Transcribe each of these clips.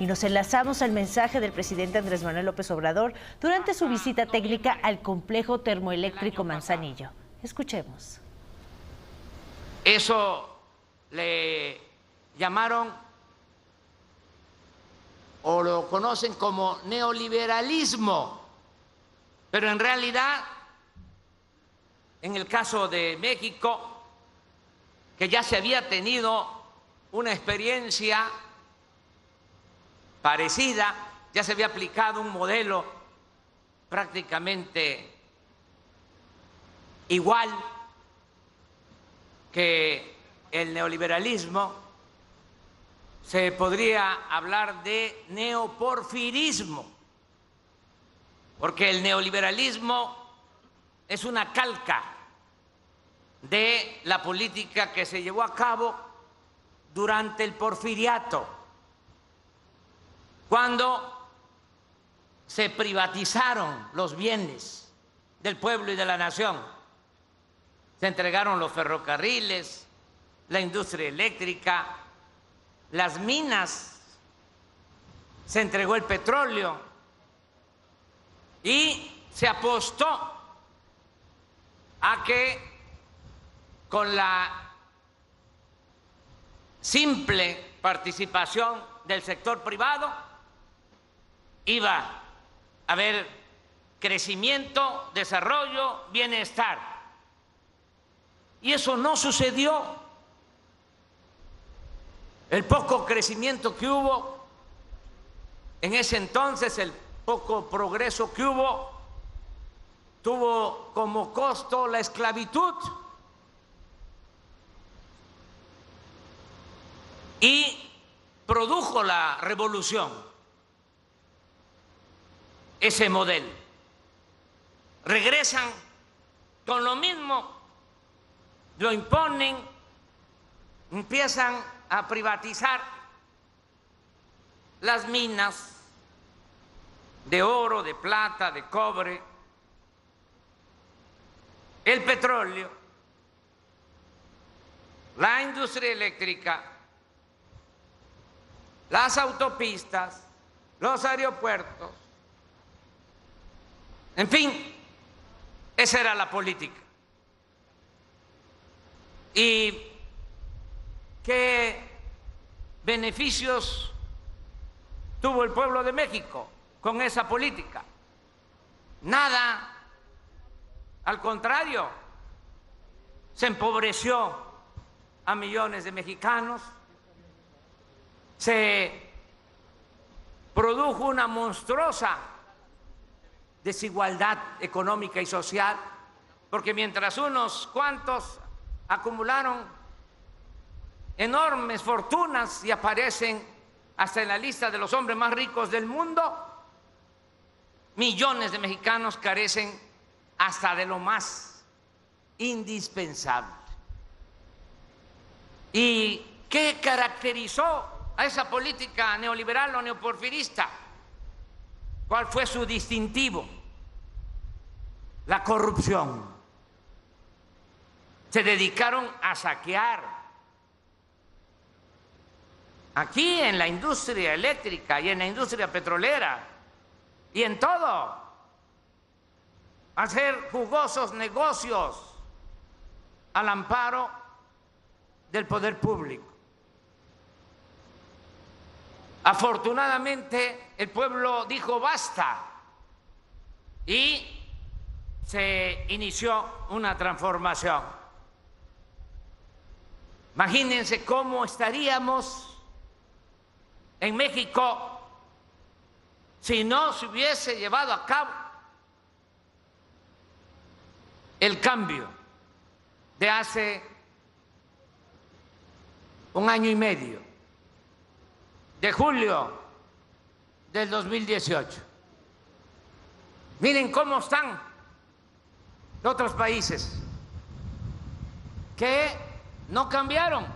y nos enlazamos al mensaje del presidente Andrés Manuel López Obrador durante su visita técnica al complejo termoeléctrico Manzanillo. Escuchemos. Eso le llamaron o lo conocen como neoliberalismo, pero en realidad, en el caso de México, que ya se había tenido una experiencia parecida, ya se había aplicado un modelo prácticamente igual que el neoliberalismo, se podría hablar de neoporfirismo, porque el neoliberalismo es una calca de la política que se llevó a cabo durante el porfiriato, cuando se privatizaron los bienes del pueblo y de la nación. Se entregaron los ferrocarriles, la industria eléctrica, las minas, se entregó el petróleo y se apostó a que con la simple participación del sector privado iba a haber crecimiento, desarrollo, bienestar. Y eso no sucedió. El poco crecimiento que hubo en ese entonces, el poco progreso que hubo, tuvo como costo la esclavitud. Y produjo la revolución, ese modelo. Regresan con lo mismo, lo imponen, empiezan a privatizar las minas de oro, de plata, de cobre, el petróleo, la industria eléctrica, las autopistas, los aeropuertos, en fin, esa era la política. ¿Y qué beneficios tuvo el pueblo de México con esa política? Nada, al contrario, se empobreció a millones de mexicanos, se produjo una monstruosa desigualdad económica y social, porque mientras unos cuantos acumularon enormes fortunas y aparecen hasta en la lista de los hombres más ricos del mundo, millones de mexicanos carecen hasta de lo más indispensable. ¿Y qué caracterizó a esa política neoliberal o neoporfirista? ¿Cuál fue su distintivo? La corrupción. Se dedicaron a saquear. Aquí en la industria eléctrica y en la industria petrolera y en todo, hacer jugosos negocios al amparo del poder público. Afortunadamente el pueblo dijo basta y se inició una transformación. Imagínense cómo estaríamos en México si no se hubiese llevado a cabo el cambio de hace un año y medio, de julio del 2018. Miren cómo están otros países que no cambiaron,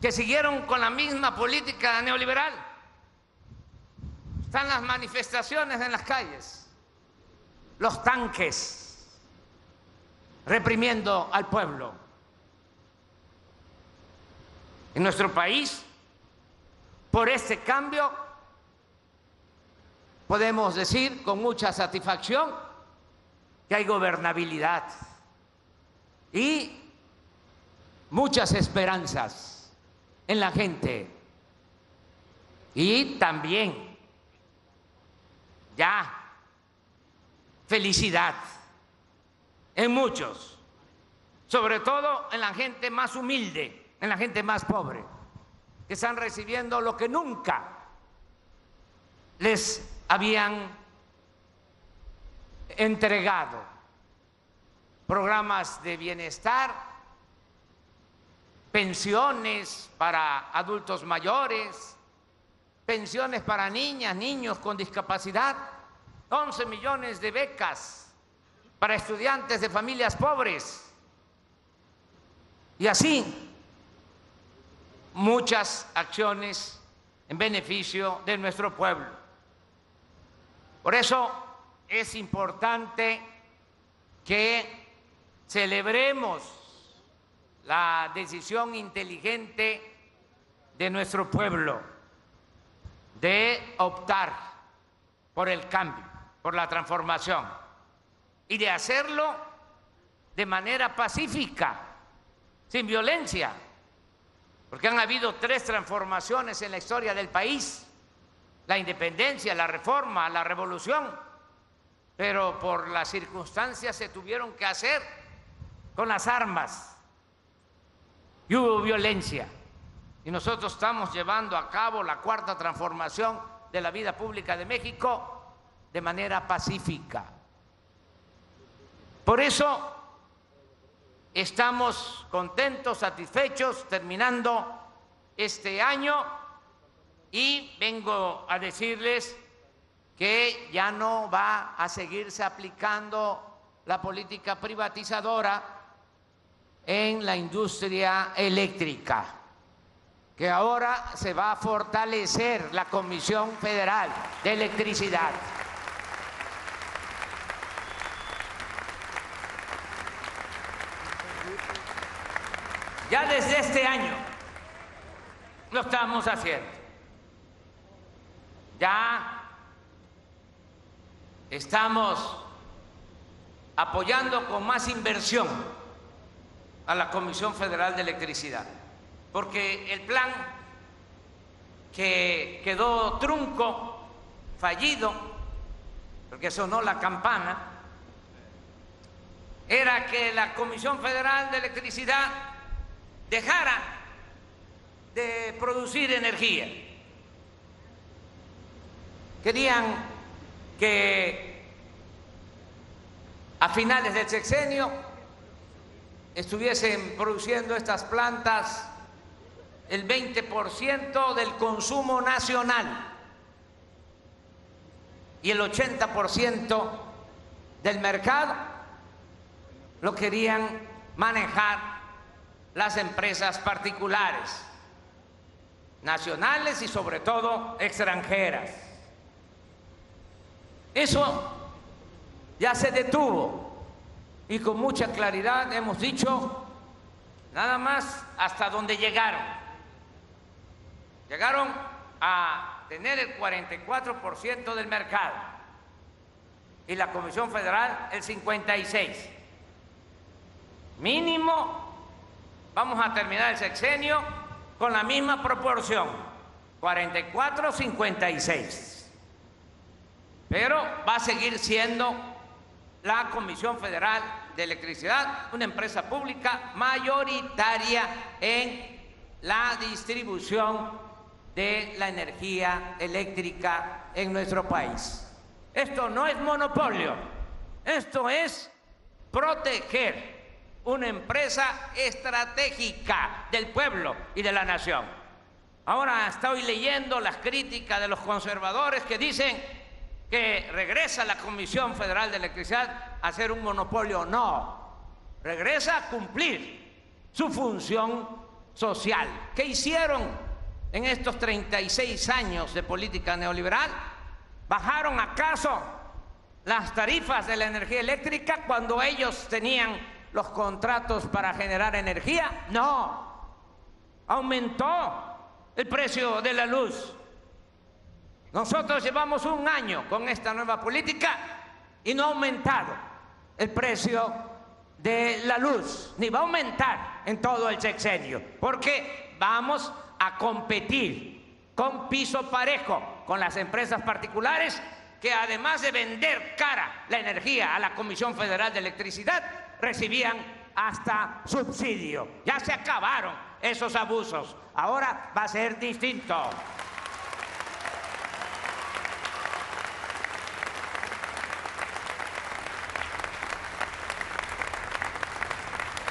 que siguieron con la misma política neoliberal. Están las manifestaciones en las calles, los tanques reprimiendo al pueblo. En nuestro país, por este cambio, podemos decir con mucha satisfacción que hay gobernabilidad y muchas esperanzas en la gente. Y también ya felicidad en muchos, sobre todo en la gente más humilde, en la gente más pobre, que están recibiendo lo que nunca les habían entregado: programas de bienestar, pensiones para adultos mayores, pensiones para niñas, niños con discapacidad, 11 millones de becas para estudiantes de familias pobres, y así muchas acciones en beneficio de nuestro pueblo. Por eso es importante que celebremos la decisión inteligente de nuestro pueblo de optar por el cambio, por la transformación, y de hacerlo de manera pacífica, sin violencia, porque han habido 3 transformaciones en la historia del país: la independencia, la reforma, la revolución, pero por las circunstancias se tuvieron que hacer con las armas y hubo violencia. Y nosotros estamos llevando a cabo la 4ª transformación de la vida pública de México de manera pacífica. Por eso estamos contentos, satisfechos, terminando este año, y vengo a decirles que ya no va a seguirse aplicando la política privatizadora en la industria eléctrica, que ahora se va a fortalecer la Comisión Federal de Electricidad. Ya desde este año lo estamos haciendo. Ya estamos apoyando con más inversión a la Comisión Federal de Electricidad, porque el plan que quedó trunco, fallido, porque sonó la campana, era que la Comisión Federal de Electricidad dejara de producir energía. Querían que a finales del sexenio estuviesen produciendo estas plantas el 20% del consumo nacional y el 80% del mercado lo querían manejar las empresas particulares, nacionales y sobre todo extranjeras. Eso ya se detuvo y con mucha claridad hemos dicho nada más hasta donde llegaron. Llegaron a tener el 44% del mercado y la Comisión Federal el 56%. Mínimo vamos a terminar el sexenio con la misma proporción, 44-56. Pero va a seguir siendo la Comisión Federal de Electricidad una empresa pública mayoritaria en la distribución de la energía eléctrica en nuestro país. Esto no es monopolio, esto es proteger una empresa estratégica del pueblo y de la nación. Ahora estoy leyendo las críticas de los conservadores que dicen que regresa la Comisión Federal de Electricidad a ser un monopolio. No, regresa a cumplir su función social. ¿Qué hicieron en estos 36 años de política neoliberal? ¿Bajaron acaso las tarifas de la energía eléctrica cuando ellos tenían los contratos para generar energía? No, aumentó el precio de la luz. Nosotros llevamos un año con esta nueva política y no ha aumentado el precio de la luz, ni va a aumentar en todo el sexenio, porque vamos a competir con piso parejo con las empresas particulares que, además de vender cara la energía a la Comisión Federal de Electricidad, recibían hasta subsidio. Ya se acabaron esos abusos. Ahora va a ser distinto.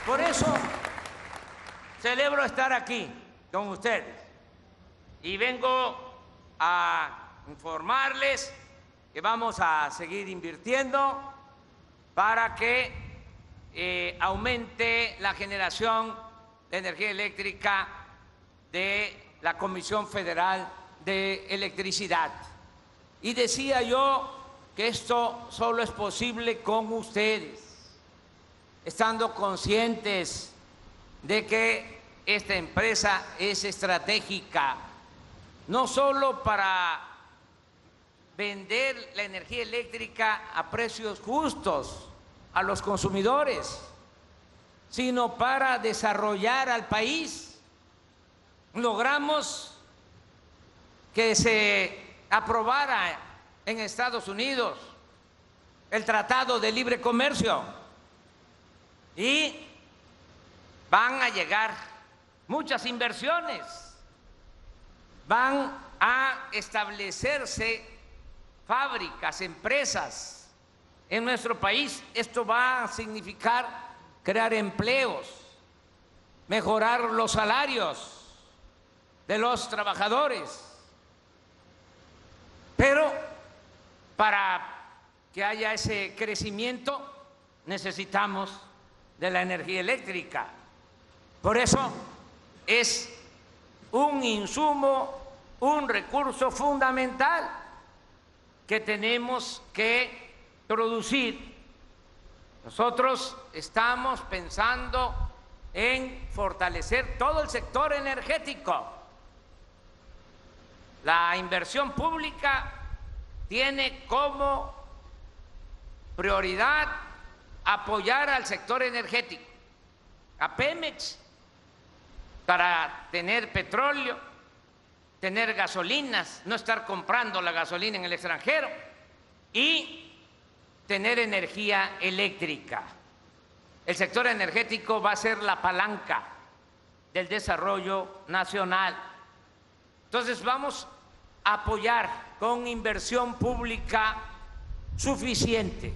Por eso celebro estar aquí con ustedes y vengo a informarles que vamos a seguir invirtiendo para que aumente la generación de energía eléctrica de la Comisión Federal de Electricidad. Y decía yo que esto solo es posible con ustedes, estando conscientes de que esta empresa es estratégica, no solo para vender la energía eléctrica a precios justos a los consumidores, sino para desarrollar al país. Logramos que se aprobara en Estados Unidos el Tratado de Libre Comercio y van a llegar muchas inversiones, van a establecerse fábricas, empresas en nuestro país. Esto va a significar crear empleos, mejorar los salarios de los trabajadores. Pero para que haya ese crecimiento necesitamos de la energía eléctrica. Por eso es un insumo, un recurso fundamental que tenemos que producir. Nosotros estamos pensando en fortalecer todo el sector energético. La inversión pública tiene como prioridad apoyar al sector energético, a Pemex, para tener petróleo, tener gasolinas, no estar comprando la gasolina en el extranjero y tener energía eléctrica. El sector energético va a ser la palanca del desarrollo nacional. Entonces vamos a apoyar con inversión pública suficiente.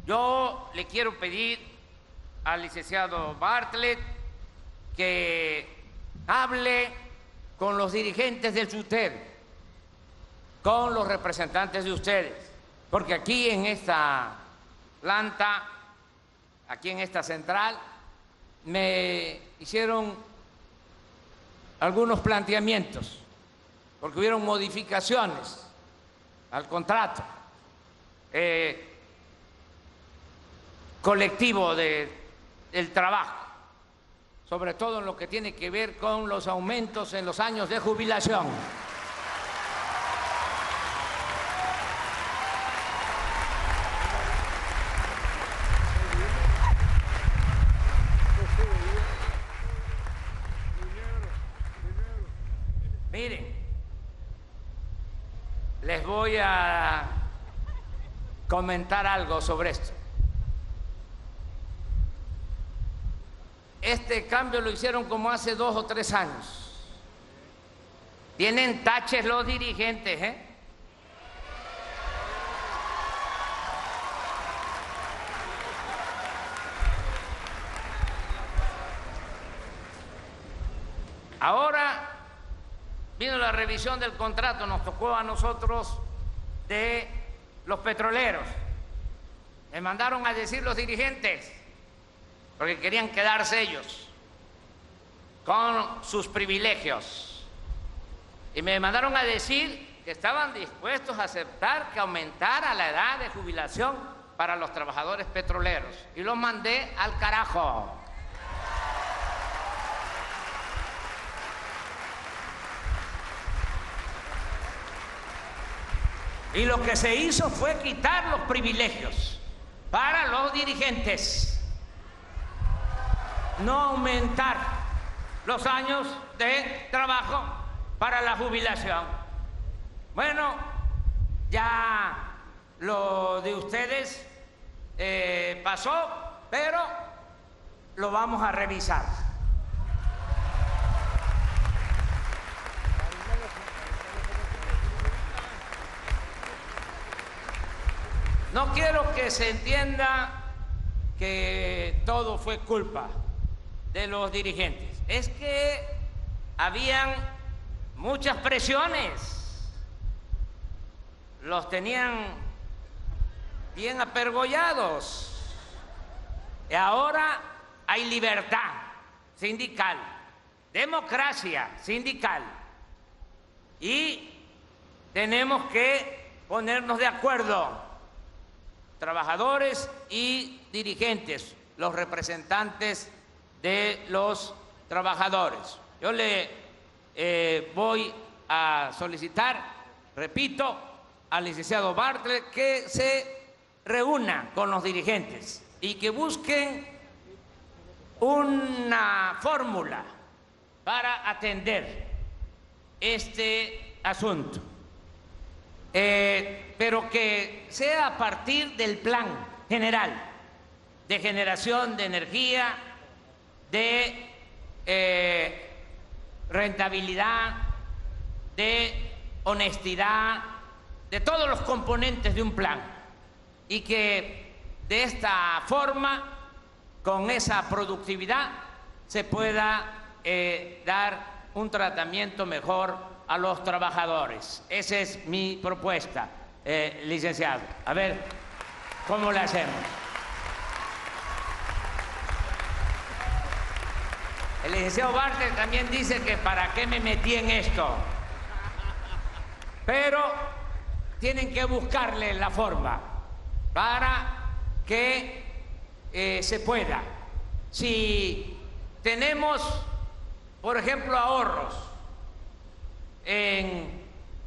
Yo le quiero pedir al licenciado Bartlett que hable con los dirigentes del SUTER, con los representantes de ustedes, porque aquí en esta planta, aquí en esta central, me hicieron algunos planteamientos, porque hubieron modificaciones al contrato colectivo del trabajo, sobre todo en lo que tiene que ver con los aumentos en los años de jubilación. Miren, les voy a comentar algo sobre esto. Este cambio lo hicieron como hace 2 o 3 años. Tienen taches los dirigentes, ¿eh? Ahora vino la revisión del contrato, nos tocó a nosotros de los petroleros. Me mandaron a decir los dirigentes, porque querían quedarse ellos con sus privilegios. Y me mandaron a decir que estaban dispuestos a aceptar que aumentara la edad de jubilación para los trabajadores petroleros. Y los mandé al carajo. Y lo que se hizo fue quitar los privilegios para los dirigentes, no aumentar los años de trabajo para la jubilación. Bueno, ya lo de ustedes pasó, pero lo vamos a revisar. No quiero que se entienda que todo fue culpa de los dirigentes. Es que habían muchas presiones. Los tenían bien apergollados. Y ahora hay libertad sindical, democracia sindical. Y tenemos que ponernos de acuerdo, trabajadores y dirigentes, los representantes de los trabajadores. Yo le voy a solicitar, repito, al licenciado Bartlett que se reúna con los dirigentes y que busquen una fórmula para atender este asunto. Pero que sea a partir del plan general de generación de energía, de rentabilidad, de honestidad, de todos los componentes de un plan, y que de esta forma, con esa productividad, se pueda dar un tratamiento mejor a los trabajadores. Esa es mi propuesta, licenciado. A ver, ¿cómo la hacemos? El licenciado Bartlett también dice que para qué me metí en esto. Pero tienen que buscarle la forma para que se pueda. Si tenemos, por ejemplo, ahorros en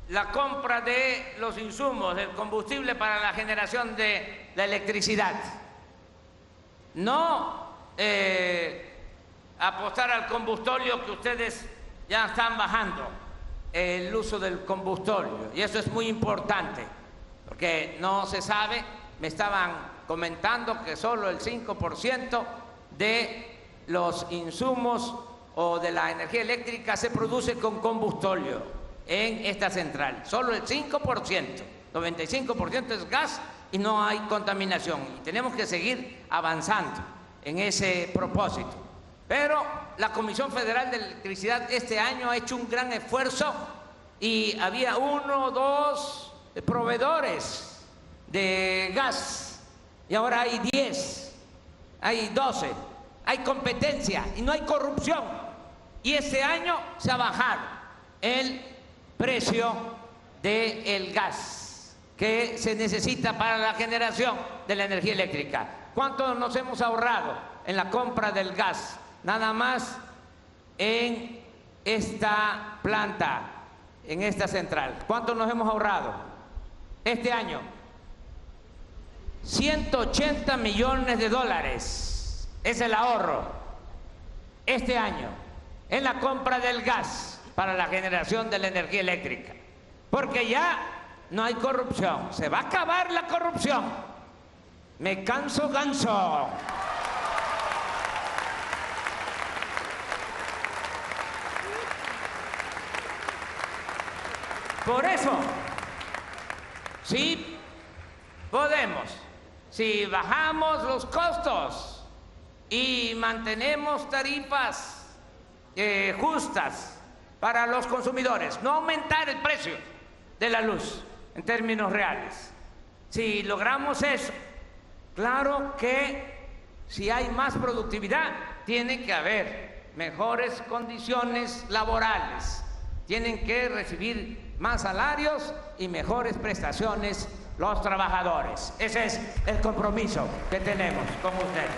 la compra de los insumos, del combustible para la generación de la electricidad, no apostar al combustóleo, que ustedes ya están bajando el uso del combustóleo, y eso es muy importante, porque no se sabe. Me estaban comentando que solo el 5% de los insumos o de la energía eléctrica se produce con combustóleo en esta central. Solo el 5%, 95% es gas y no hay contaminación. Y tenemos que seguir avanzando en ese propósito. Pero la Comisión Federal de Electricidad este año ha hecho un gran esfuerzo y había 1 o 2 proveedores de gas y ahora hay 10, hay 12, hay competencia y no hay corrupción. Y este año se ha bajado el precio del gas que se necesita para la generación de la energía eléctrica. ¿Cuánto nos hemos ahorrado en la compra del gas? Nada más en esta planta, en esta central. ¿Cuánto nos hemos ahorrado este año? 180 millones de dólares es el ahorro este año en la compra del gas para la generación de la energía eléctrica, porque ya no hay corrupción. Se va a acabar la corrupción. Me canso ganso. Por eso, sí podemos, si bajamos los costos y mantenemos tarifas justas para los consumidores, no aumentar el precio de la luz en términos reales. Si logramos eso, claro que si hay más productividad, tiene que haber mejores condiciones laborales, tienen que recibir más salarios y mejores prestaciones los trabajadores. Ese es el compromiso que tenemos con ustedes.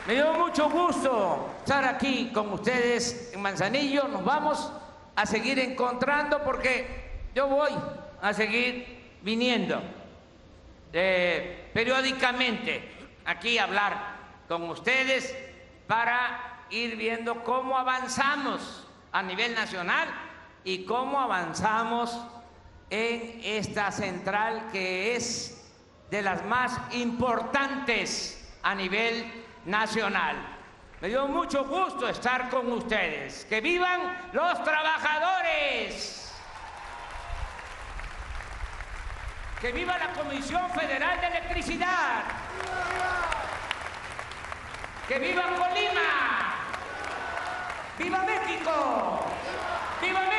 Me dio mucho gusto estar aquí con ustedes en Manzanillo. Nos vamos a seguir encontrando porque yo voy a seguir viniendo periódicamente aquí a hablar con ustedes para ir viendo cómo avanzamos a nivel nacional y cómo avanzamos en esta central que es de las más importantes a nivel nacional. Me dio mucho gusto estar con ustedes. ¡Que vivan los trabajadores! ¡Que viva la Comisión Federal de Electricidad! ¡Que viva Colima! ¡Viva México! ¡Viva México!